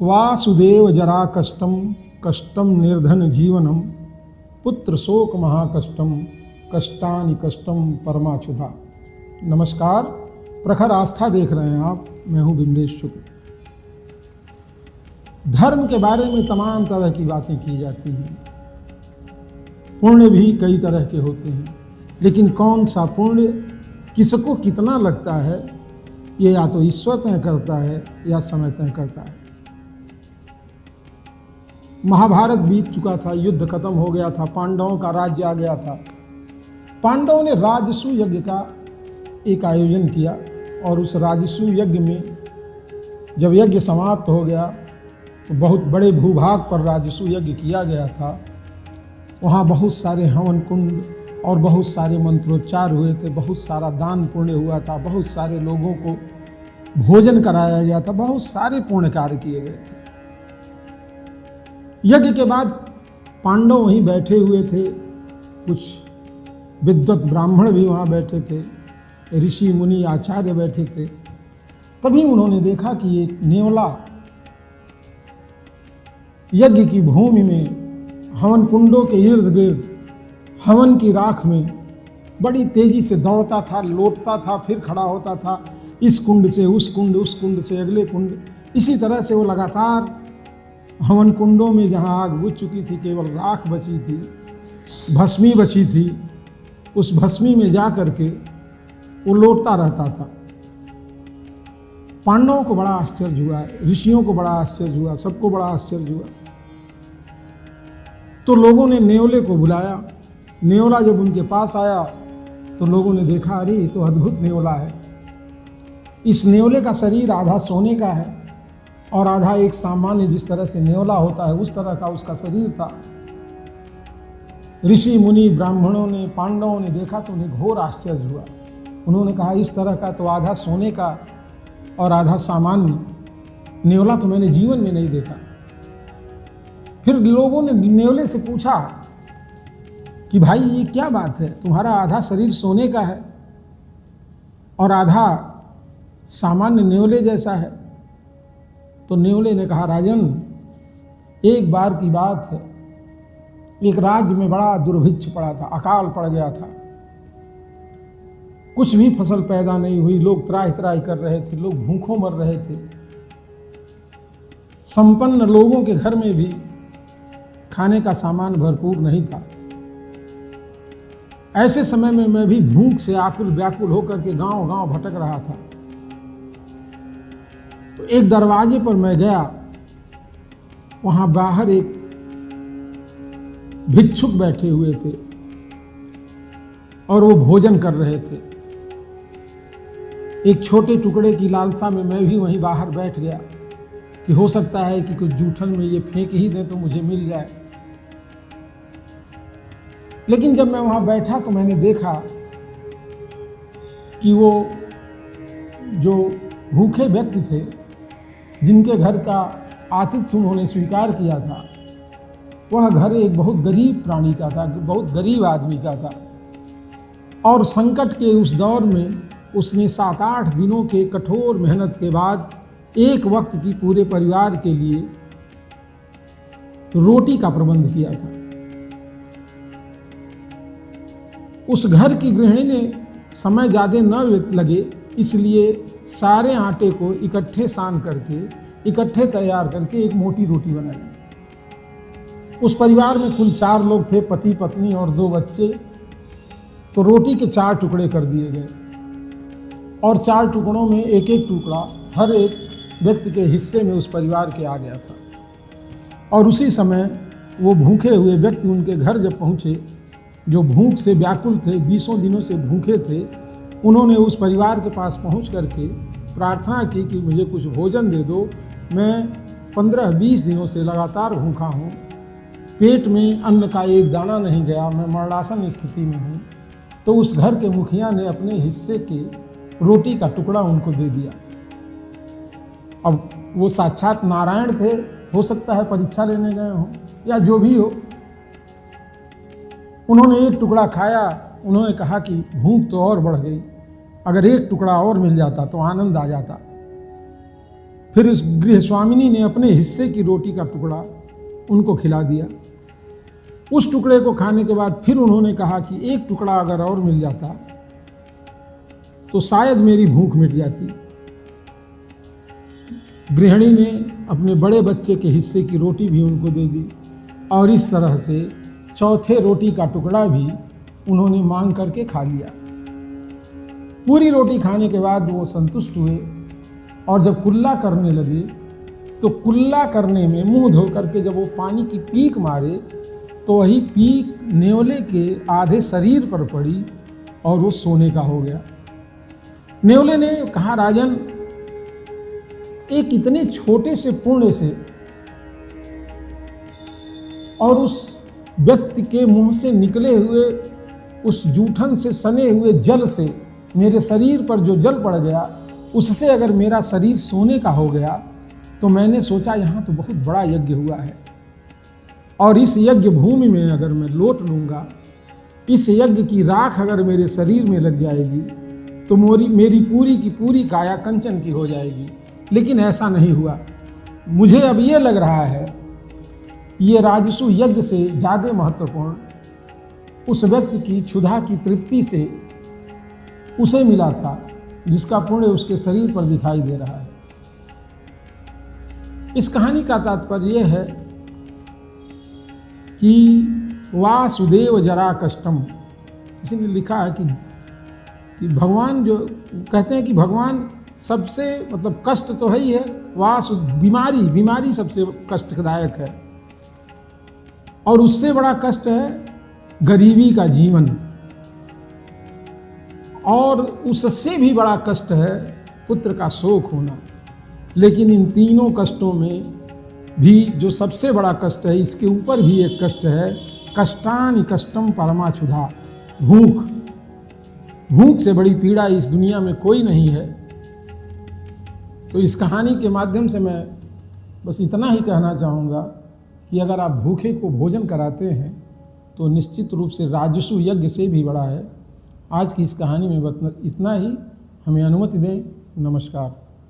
वासुदेव जरा कष्टम कष्टम निर्धन जीवनम पुत्र शोक महाकष्टम कष्टानि कष्टम परमाचुधा। नमस्कार, प्रखर आस्था देख रहे हैं आप। मैं हूं बिमलेश शुक्ल। धर्म के बारे में तमाम तरह की बातें की जाती हैं। पुण्य भी कई तरह के होते हैं, लेकिन कौन सा पुण्य किसको कितना लगता है, ये या तो ईश्वर तय करता है या समय तय करता है। महाभारत बीत चुका था, युद्ध खत्म हो गया था, पांडवों का राज्य आ गया था। पांडवों ने राजसूय यज्ञ का एक आयोजन किया और उस राजसूय यज्ञ में जब यज्ञ समाप्त हो गया तो बहुत बड़े भूभाग पर राजसूय यज्ञ किया गया था। वहाँ बहुत सारे हवन कुंड और बहुत सारे मंत्रोच्चार हुए थे, बहुत सारा दान पुण्य हुआ था, बहुत सारे लोगों को भोजन कराया गया था, बहुत सारे पुण्य कार्य किए गए थे। यज्ञ के बाद पांडव वहीं बैठे हुए थे, कुछ विद्वत ब्राह्मण भी वहाँ बैठे थे, ऋषि मुनि आचार्य बैठे थे। तभी उन्होंने देखा कि एक नेवला यज्ञ की भूमि में हवन कुंडों के इर्द गिर्द हवन की राख में बड़ी तेजी से दौड़ता था, लौटता था, फिर खड़ा होता था, इस कुंड से उस कुंड, उस कुंड से अगले कुंड। इसी तरह से वो लगातार हवन कुंडों में जहाँ आग बुझ चुकी थी, केवल राख बची थी, भस्मी बची थी, उस भस्मी में जा करके वो लौटता रहता था। पांडवों को बड़ा आश्चर्य हुआ, ऋषियों को बड़ा आश्चर्य हुआ, सबको बड़ा आश्चर्य हुआ। तो लोगों ने नेवले को बुलाया। नेवला जब उनके पास आया तो लोगों ने देखा, अरे ये तो अद्भुत नेवला है। इस नेवले का शरीर आधा सोने का है और आधा एक सामान्य जिस तरह से नेवला होता है उस तरह का उसका शरीर था। ऋषि मुनि ब्राह्मणों ने, पांडवों ने देखा तो उन्हें घोर आश्चर्य हुआ। उन्होंने कहा, इस तरह का तो आधा सोने का और आधा सामान्य नेवला तो मैंने जीवन में नहीं देखा। फिर लोगों ने नेवले से पूछा कि भाई ये क्या बात है, तुम्हारा आधा शरीर सोने का है और आधा सामान्य नेवले जैसा है। तो नेवले ने कहा, राजन, एक बार की बात है, एक राज्य में बड़ा दुर्भिक्ष पड़ा था, अकाल पड़ गया था, कुछ भी फसल पैदा नहीं हुई, लोग त्राहि त्राहि कर रहे थे, लोग भूखों मर रहे थे। संपन्न लोगों के घर में भी खाने का सामान भरपूर नहीं था। ऐसे समय में मैं भी भूख से आकुल व्याकुल होकर के गांव गांव भटक रहा था। तो एक दरवाजे पर मैं गया, वहां बाहर एक भिक्षुक बैठे हुए थे और वो भोजन कर रहे थे। एक छोटे टुकड़े की लालसा में मैं भी वहीं बाहर बैठ गया कि हो सकता है कि कुछ जूठन में ये फेंक ही दें तो मुझे मिल जाए। लेकिन जब मैं वहां बैठा तो मैंने देखा कि वो जो भूखे व्यक्ति थे, जिनके घर का आतिथ्य उन्होंने स्वीकार किया था, वह घर एक बहुत गरीब प्राणी का था, बहुत गरीब आदमी का था। और संकट के उस दौर में उसने 7-8 दिनों के कठोर मेहनत के बाद एक वक्त की पूरे परिवार के लिए रोटी का प्रबंध किया था। उस घर की गृहिणी ने समय ज़्यादा न लगे इसलिए सारे आटे को इकट्ठे सान करके, इकट्ठे तैयार करके एक मोटी रोटी बनाई। उस परिवार में कुल 4 लोग थे, पति पत्नी और 2 बच्चे। तो रोटी के 4 टुकड़े कर दिए गए और 4 टुकड़ों में एक एक टुकड़ा हर एक व्यक्ति के हिस्से में उस परिवार के आ गया था। और उसी समय वो भूखे हुए व्यक्ति उनके घर जब पहुँचे, जो भूख से व्याकुल थे, 20 दिनों से भूखे थे, उन्होंने उस परिवार के पास पहुंच करके प्रार्थना की कि मुझे कुछ भोजन दे दो, मैं 15-20 दिनों से लगातार भूखा हूँ, पेट में अन्न का एक दाना नहीं गया, मैं मरणासन स्थिति में हूँ। तो उस घर के मुखिया ने अपने हिस्से के रोटी का टुकड़ा उनको दे दिया। अब वो साक्षात नारायण थे, हो सकता है परीक्षा लेने गए हों या जो भी हो। उन्होंने एक टुकड़ा खाया, उन्होंने कहा कि भूख तो और बढ़ गई, अगर एक टुकड़ा और मिल जाता तो आनंद आ जाता। फिर इस गृह स्वामिनी ने अपने हिस्से की रोटी का टुकड़ा उनको खिला दिया। उस टुकड़े को खाने के बाद फिर उन्होंने कहा कि एक टुकड़ा अगर और मिल जाता तो शायद मेरी भूख मिट जाती। गृहिणी ने अपने बड़े बच्चे के हिस्से की रोटी भी उनको दे दी और इस तरह से चौथे रोटी का टुकड़ा भी उन्होंने मांग करके खा लिया। पूरी रोटी खाने के बाद वो संतुष्ट हुए और जब कुल्ला करने लगे तो कुल्ला करने में मुंह धो करके जब वो पानी की पीक मारे तो वही पीक नेवले के आधे शरीर पर पड़ी और वो सोने का हो गया। नेवले ने कहा, राजन, एक इतने छोटे से पुण्य से और उस व्यक्ति के मुंह से निकले हुए उस जूठन से सने हुए जल से मेरे शरीर पर जो जल पड़ गया उससे अगर मेरा शरीर सोने का हो गया तो मैंने सोचा यहाँ तो बहुत बड़ा यज्ञ हुआ है और इस यज्ञ भूमि में अगर मैं लौट लूँगा, इस यज्ञ की राख अगर मेरे शरीर में लग जाएगी तो मेरी पूरी की पूरी काया कंचन की हो जाएगी। लेकिन ऐसा नहीं हुआ। मुझे अब ये लग रहा है ये राजसु यज्ञ से ज़्यादा महत्वपूर्ण उस व्यक्ति की क्षुधा की तृप्ति से उसे मिला था जिसका पुण्य उसके शरीर पर दिखाई दे रहा है। इस कहानी का तात्पर्य यह है कि वासुदेव जरा कष्टम, किसी ने लिखा है कि भगवान जो कहते हैं कि भगवान सबसे मतलब कष्ट तो है ही है, बीमारी सबसे कष्टदायक है और उससे बड़ा कष्ट है गरीबी का जीवन और उससे भी बड़ा कष्ट है पुत्र का शोक होना। लेकिन इन तीनों कष्टों में भी जो सबसे बड़ा कष्ट है, इसके ऊपर भी एक कष्ट है, कष्टानि कष्टम परमाक्षुधा, भूख से बड़ी पीड़ा इस दुनिया में कोई नहीं है। तो इस कहानी के माध्यम से मैं बस इतना ही कहना चाहूँगा कि अगर आप भूखे को भोजन कराते हैं तो निश्चित रूप से राजसु यज्ञ से भी बड़ा है। आज की इस कहानी में इतना ही, हमें अनुमति दें। नमस्कार।